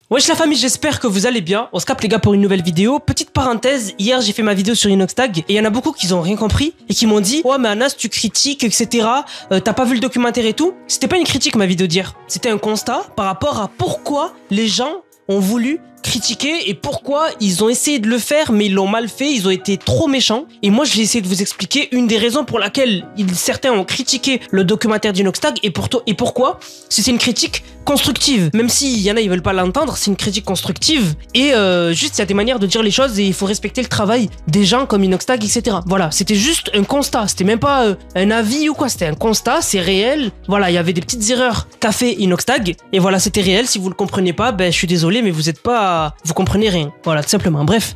Wesh la famille, j'espère que vous allez bien. On se capte les gars pour une nouvelle vidéo. Petite parenthèse, hier j'ai fait ma vidéo sur Inoxtag et il y en a beaucoup qui ont rien compris et qui m'ont dit ouais mais Anas tu critiques etc, t'as pas vu le documentaire et tout. C'était pas une critique ma vidéo d'hier, c'était un constat par rapport à pourquoi les gens ont voulu critiquer et pourquoi ils ont essayé de le faire mais ils l'ont mal fait, ils ont été trop méchants. Et moi je vais essayer de vous expliquer une des raisons pour laquelle certains ont critiqué le documentaire d'Inoxtag et pourquoi. C'est une critique constructive, même s'il y en a ils veulent pas l'entendre, c'est une critique constructive et juste il y a des manières de dire les choses et il faut respecter le travail des gens comme Inoxtag etc. Voilà, c'était juste un constat, c'était même pas un avis ou quoi, c'était un constat, c'est réel. Voilà, il y avait des petites erreurs qu'a fait Inoxtag et voilà, c'était réel. Si vous le comprenez pas, ben je suis désolé mais vous êtes pas, vous comprenez rien. Voilà, tout simplement. Bref.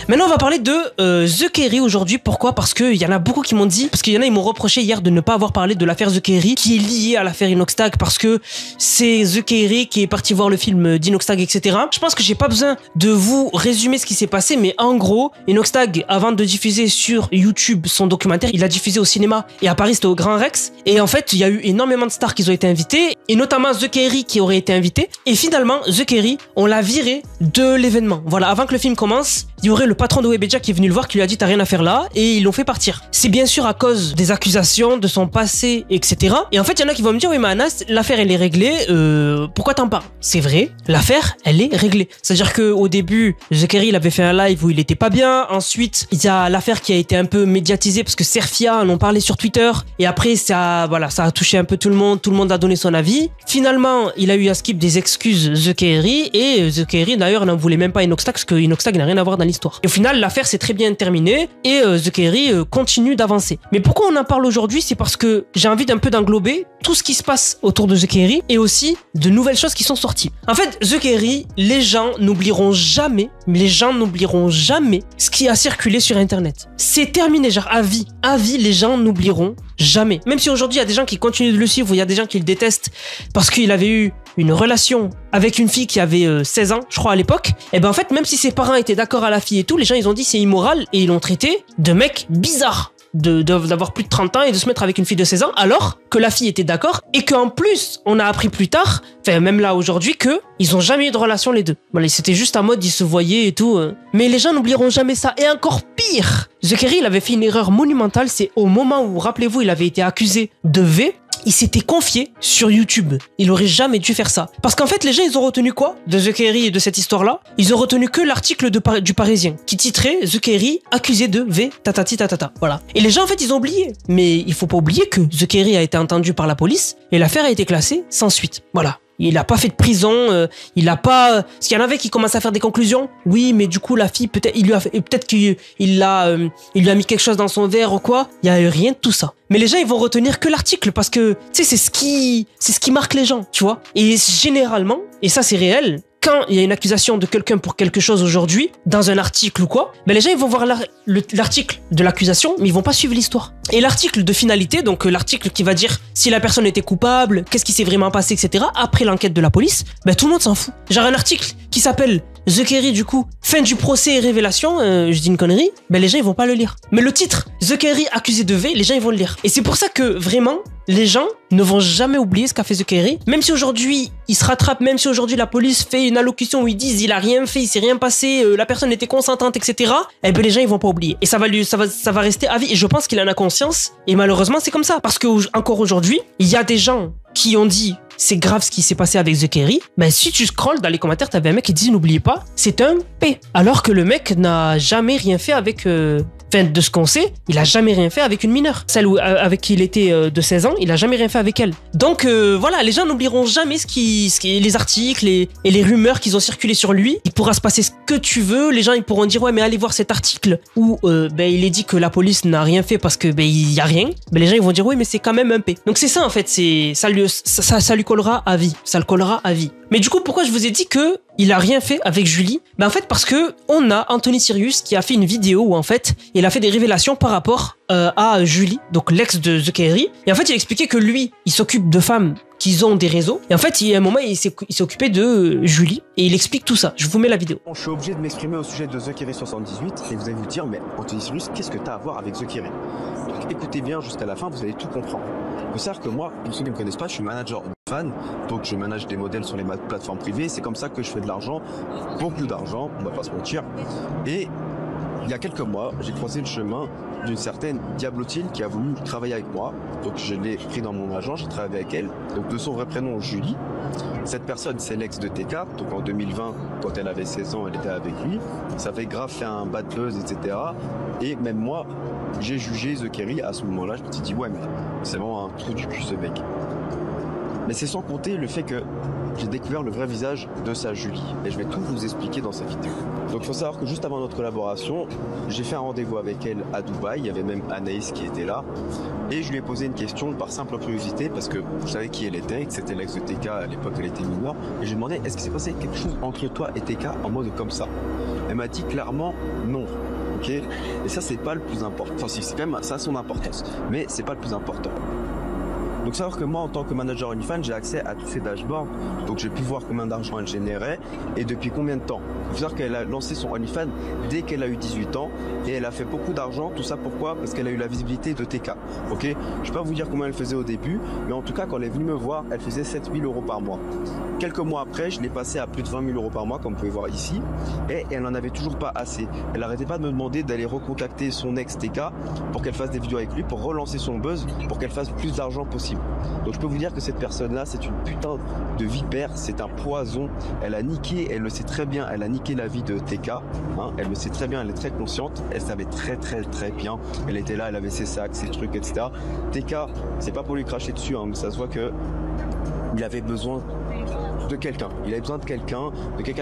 Maintenant on va parler de The Kerry aujourd'hui. Pourquoi? Parce qu'il y en a beaucoup qui m'ont dit, parce qu'il y en a ils m'ont reproché hier de ne pas avoir parlé de l'affaire The Kerry qui est liée à l'affaire Inoxtag parce que c'est The Kerry qui est parti voir le film d'Inoxtag etc. Je pense que j'ai pas besoin de vous résumer ce qui s'est passé, mais en gros Inoxtag avant de diffuser sur YouTube son documentaire, il a diffusé au cinéma et à Paris c'était au Grand Rex et en fait il y a eu énormément de stars qui ont été invités et notamment The Kerry qui aurait été invité et finalement The Kerry on l'a viré de l'événement. Voilà, avant que le film commence il y aurait le patron de Webedia qui est venu le voir, qui lui a dit t'as rien à faire là et ils l'ont fait partir. C'est bien sûr à cause des accusations, de son passé, etc. Et en fait il y en a qui vont me dire oui mais Anas, l'affaire elle est réglée, pourquoi t'en parles? C'est vrai, l'affaire elle est réglée. C'est-à-dire qu'au début The Kerry il avait fait un live où il était pas bien, ensuite il y a l'affaire qui a été un peu médiatisée parce que Serfia en ont parlé sur Twitter et après ça, voilà, ça a touché un peu tout le monde a donné son avis. Finalement il a eu à skip des excuses The Kerry et The Kerry d'ailleurs n'en voulait même pas Inoxtag parce que Inoxtag n'a rien à voir dans l'histoire. Et au final l'affaire s'est très bien terminée et The Kerry continue d'avancer. Mais pourquoi on en parle aujourd'hui? C'est parce que j'ai envie d'un peu d'englober tout ce qui se passe autour de The Kerry et aussi de nouvelles choses qui sont sorties. En fait The Kerry, les gens n'oublieront jamais ce qui a circulé sur internet. C'est terminé, genre à vie les gens n'oublieront jamais. Même si aujourd'hui il y a des gens qui continuent de le suivre ou il y a des gens qui le détestent parce qu'il avait eu une relation avec une fille qui avait 16 ans, je crois à l'époque, et ben en fait même si ses parents étaient d'accord à la fille et tout, les gens ils ont dit c'est immoral et ils l'ont traité de mec bizarre d'avoir plus de 30 ans et de se mettre avec une fille de 16 ans alors que la fille était d'accord et qu'en plus on a appris plus tard, enfin même là aujourd'hui, que ils ont jamais eu de relation les deux. Voilà, c'était juste en mode ils se voyaient et tout, mais les gens n'oublieront jamais ça. Et encore pire, The Kerry il avait fait une erreur monumentale, c'est au moment où, rappelez-vous, il avait été accusé de V, il s'était confié sur YouTube. Il aurait jamais dû faire ça. Parce qu'en fait, les gens, ils ont retenu quoi de The Kerry et de cette histoire-là? Ils ont retenu que l'article du Parisien qui titrait The Kerry accusé de V tatati tatata. Voilà. Et les gens, en fait, ils ont oublié. Mais il faut pas oublier que The Kerry a été entendu par la police et l'affaire a été classée sans suite. Voilà. Il a pas fait de prison, il a pas... Parce qu'il y en avait qui commencent à faire des conclusions. Oui, mais du coup, la fille, peut-être qu'il lui a mis quelque chose dans son verre ou quoi. Il y a eu rien de tout ça. Mais les gens, ils vont retenir que l'article parce que, tu sais, c'est ce qui marque les gens, tu vois. Et généralement, et ça c'est réel, quand il y a une accusation de quelqu'un pour quelque chose aujourd'hui, dans un article ou quoi, ben les gens ils vont voir l'article de l'accusation, mais ils vont pas suivre l'histoire. Et l'article de finalité, donc l'article qui va dire si la personne était coupable, qu'est-ce qui s'est vraiment passé, etc. Après l'enquête de la police, ben tout le monde s'en fout. Genre un article qui s'appelle The Kerry du coup, fin du procès et révélation, je dis une connerie, ben les gens ils vont pas le lire. Mais le titre, The Kerry accusé de V, les gens ils vont le lire. Et c'est pour ça que vraiment, les gens ne vont jamais oublier ce qu'a fait The Kerry. Même si aujourd'hui, il se rattrape, même si aujourd'hui la police fait une allocution où ils disent il a rien fait, il s'est rien passé, la personne était consentante, etc. Eh ben les gens ils vont pas oublier. Et ça va rester à vie. Et je pense qu'il en a conscience. Et malheureusement, c'est comme ça. Parce que encore aujourd'hui, il y a des gens qui ont dit c'est grave ce qui s'est passé avec The Kerry. Ben si tu scrolles dans les commentaires, t'avais un mec qui dit n'oubliez pas, c'est un P. Alors que le mec n'a jamais rien fait avec... Enfin, de ce qu'on sait, il a jamais rien fait avec une mineure. Celle avec qui il était de 16 ans, il a jamais rien fait avec elle. Donc voilà, les gens n'oublieront jamais les articles et les rumeurs qu'ils ont circulé sur lui. Il pourra se passer ce que tu veux. Les gens ils pourront dire ouais mais allez voir cet article où il est dit que la police n'a rien fait parce que il y a rien. Ben les gens ils vont dire oui mais c'est quand même un P. Donc c'est ça en fait, ça lui collera à vie. Ça le collera à vie. Mais du coup pourquoi je vous ai dit que il a rien fait avec Julie? Ben en fait parce que on a Anthony Sirius qui a fait une vidéo où en fait il a fait des révélations par rapport à Julie, donc l'ex de The Kerry. Et en fait il expliquait que lui il s'occupe de femmes qu'ils ont des réseaux. Et en fait, il y a un moment, il s'est occupé de Julie et il explique tout ça. Je vous mets la vidéo. Je suis obligé de m'exprimer au sujet de TheKerry78 et vous allez vous dire, mais Anthony Cyrus, qu'est-ce que tu as à voir avec TheKerry? Donc écoutez bien jusqu'à la fin, vous allez tout comprendre. Il faut savoir que moi, pour ceux qui ne me connaissent pas, je suis manager fan, donc je manage des modèles sur les plateformes privées. C'est comme ça que je fais de l'argent, beaucoup d'argent, on va pas se mentir. Et il y a quelques mois, j'ai croisé le chemin d'une certaine Diablotine qui a voulu travailler avec moi. Donc je l'ai pris dans mon agent, j'ai travaillé avec elle. Donc de son vrai prénom, Julie. Cette personne, c'est l'ex de TK. Donc en 2020, quand elle avait 16 ans, elle était avec lui. Ça avait grave fait un bad buzz, etc. Et même moi, j'ai jugé TheKerry à ce moment-là. Je me suis dit, ouais, mais c'est vraiment un trou du cul ce mec. Mais c'est sans compter le fait que j'ai découvert le vrai visage de sa Julie. Et je vais tout vous expliquer dans cette vidéo. Donc il faut savoir que juste avant notre collaboration, j'ai fait un rendez-vous avec elle à Dubaï. Il y avait même Anaïs qui était là. Et je lui ai posé une question par simple curiosité parce que je savais qui elle était, que c'était l'ex de TK, à l'époque elle était mineure. Et je lui ai demandé, est-ce qu'il s'est passé quelque chose entre toi et TK en mode comme ça? Elle m'a dit clairement non. Ok? Et ça c'est pas le plus important. Enfin si, c'est quand même, ça a son importance. Mais c'est pas le plus important. Donc savoir que moi en tant que manager OnlyFans j'ai accès à tous ces dashboards, donc j'ai pu voir combien d'argent elle générait et depuis combien de temps. Il faut savoir qu'elle a lancé son OnlyFans dès qu'elle a eu 18 ans et elle a fait beaucoup d'argent. Tout ça pourquoi? Parce qu'elle a eu la visibilité de TK. Ok, je vais pas vous dire combien elle faisait au début, mais en tout cas quand elle est venue me voir, elle faisait 7000 € par mois. Quelques mois après, je l'ai passé à plus de 20 000 € par mois comme vous pouvez voir ici et elle n'en avait toujours pas assez. Elle n'arrêtait pas de me demander d'aller recontacter son ex TK pour qu'elle fasse des vidéos avec lui, pour relancer son buzz, pour qu'elle fasse plus d'argent possible. Donc je peux vous dire que cette personne-là, c'est une putain de vipère, c'est un poison. Elle a niqué, elle le sait très bien, elle a niqué la vie de TK. Hein, elle le sait très bien, elle est très consciente, elle savait très bien. Elle était là, elle avait ses sacs, ses trucs, etc. TK, c'est pas pour lui cracher dessus, hein, mais ça se voit que il avait besoin de quelqu'un. Il avait besoin de quelqu'un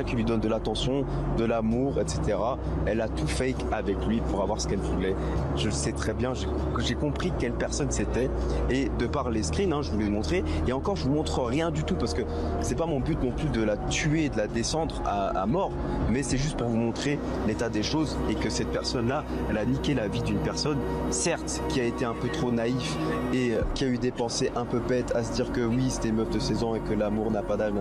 qui lui donne de l'attention, de l'amour, etc. Elle a tout fake avec lui pour avoir ce qu'elle voulait. Je le sais très bien, j'ai compris quelle personne c'était et de par les screens, hein, je vous les ai montrés. Et encore, je vous montre rien du tout parce que c'est pas mon but non plus de la tuer, de la descendre à mort, mais c'est juste pour vous montrer l'état des choses et que cette personne-là, elle a niqué la vie d'une personne, certes, qui a été un peu trop naïf et qui a eu des pensées un peu bêtes à se dire que oui, c'était une meuf de 16 ans et que l'amour n'a pas d'âge.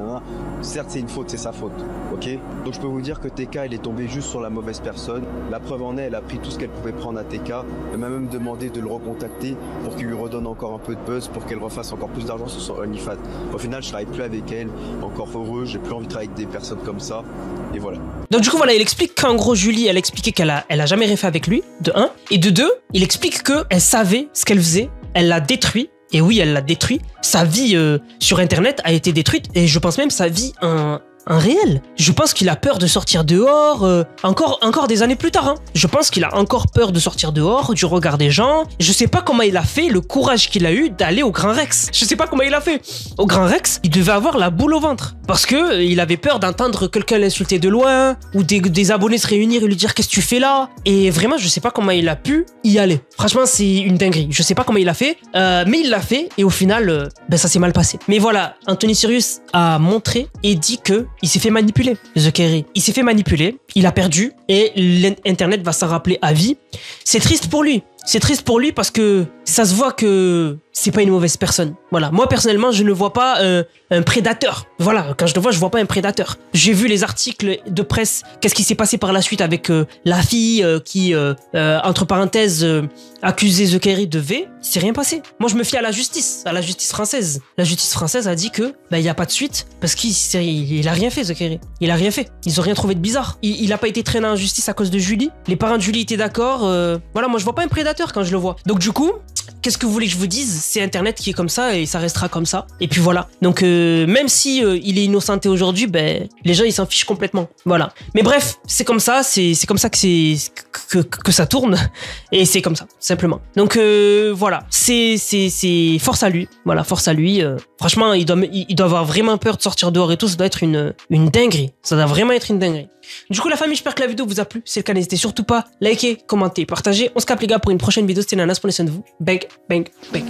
Certes, c'est une faute, c'est sa faute, ok? Donc je peux vous dire que TK, elle est tombée juste sur la mauvaise personne. La preuve en est, elle a pris tout ce qu'elle pouvait prendre à TK. Elle m'a même demandé de le recontacter pour qu'il lui redonne encore un peu de buzz, pour qu'elle refasse encore plus d'argent sur son OnlyFans. Au final, je travaille plus avec elle, encore heureux, j'ai plus envie de travailler avec des personnes comme ça, et voilà. Donc du coup, voilà, il explique qu'en gros, Julie, elle expliquait qu'elle a jamais rien fait avec lui, de 1. Et de 2, il explique qu'elle savait ce qu'elle faisait, elle l'a détruit. Et oui, elle l'a détruit. Sa vie sur Internet a été détruite. Et je pense même sa vie en réel. Je pense qu'il a peur de sortir dehors. Encore des années plus tard. Hein. Je pense qu'il a encore peur de sortir dehors, du regard des gens. Je sais pas comment il a fait, le courage qu'il a eu d'aller au Grand Rex. Je sais pas comment il a fait. Au Grand Rex, il devait avoir la boule au ventre. Parce que il avait peur d'entendre quelqu'un l'insulter de loin. Ou des abonnés se réunir et lui dire qu'est-ce que tu fais là. Et vraiment, je sais pas comment il a pu y aller. Franchement, c'est une dinguerie. Je sais pas comment il a fait. Mais il l'a fait. Et au final, ça s'est mal passé. Mais voilà, Anthony Cyrus a montré et dit que il s'est fait manipuler, TheKerry. Il s'est fait manipuler, il a perdu et l'internet va s'en rappeler à vie. C'est triste pour lui. C'est triste pour lui parce que ça se voit que c'est pas une mauvaise personne. Voilà. Moi, personnellement, je ne vois pas un prédateur. Voilà. Quand je le vois, je vois pas un prédateur. J'ai vu les articles de presse. Qu'est-ce qui s'est passé par la suite avec la fille qui, entre parenthèses, accusait TheKerry de V. C'est rien passé. Moi, je me fie à la justice française. La justice française a dit que, il y a pas de suite parce qu'il a rien fait, TheKerry. Il a rien fait. Ils ont rien trouvé de bizarre. Il a pas été traîné en justice à cause de Julie. Les parents de Julie étaient d'accord. Voilà. Moi, je vois pas un prédateur quand je le vois. Donc du coup, qu'est-ce que vous voulez que je vous dise? C'est Internet qui est comme ça et ça restera comme ça. Et puis voilà. Donc même si il est innocenté aujourd'hui, les gens ils s'en fichent complètement. Voilà. Mais bref, c'est comme ça. C'est comme ça que ça tourne. Et c'est comme ça, simplement. Donc voilà. C'est force à lui. Voilà, force à lui. Franchement, il doit avoir vraiment peur de sortir dehors et tout. Ça doit être une dinguerie. Ça doit vraiment être une dinguerie. Du coup, la famille, j'espère que la vidéo vous a plu. Si c'est le cas, n'hésitez surtout pas à liker, commenter, partager. On se capte les gars pour une prochaine vidéo. C'était Nanas, prenez soin de vous. Bang, bang, bang.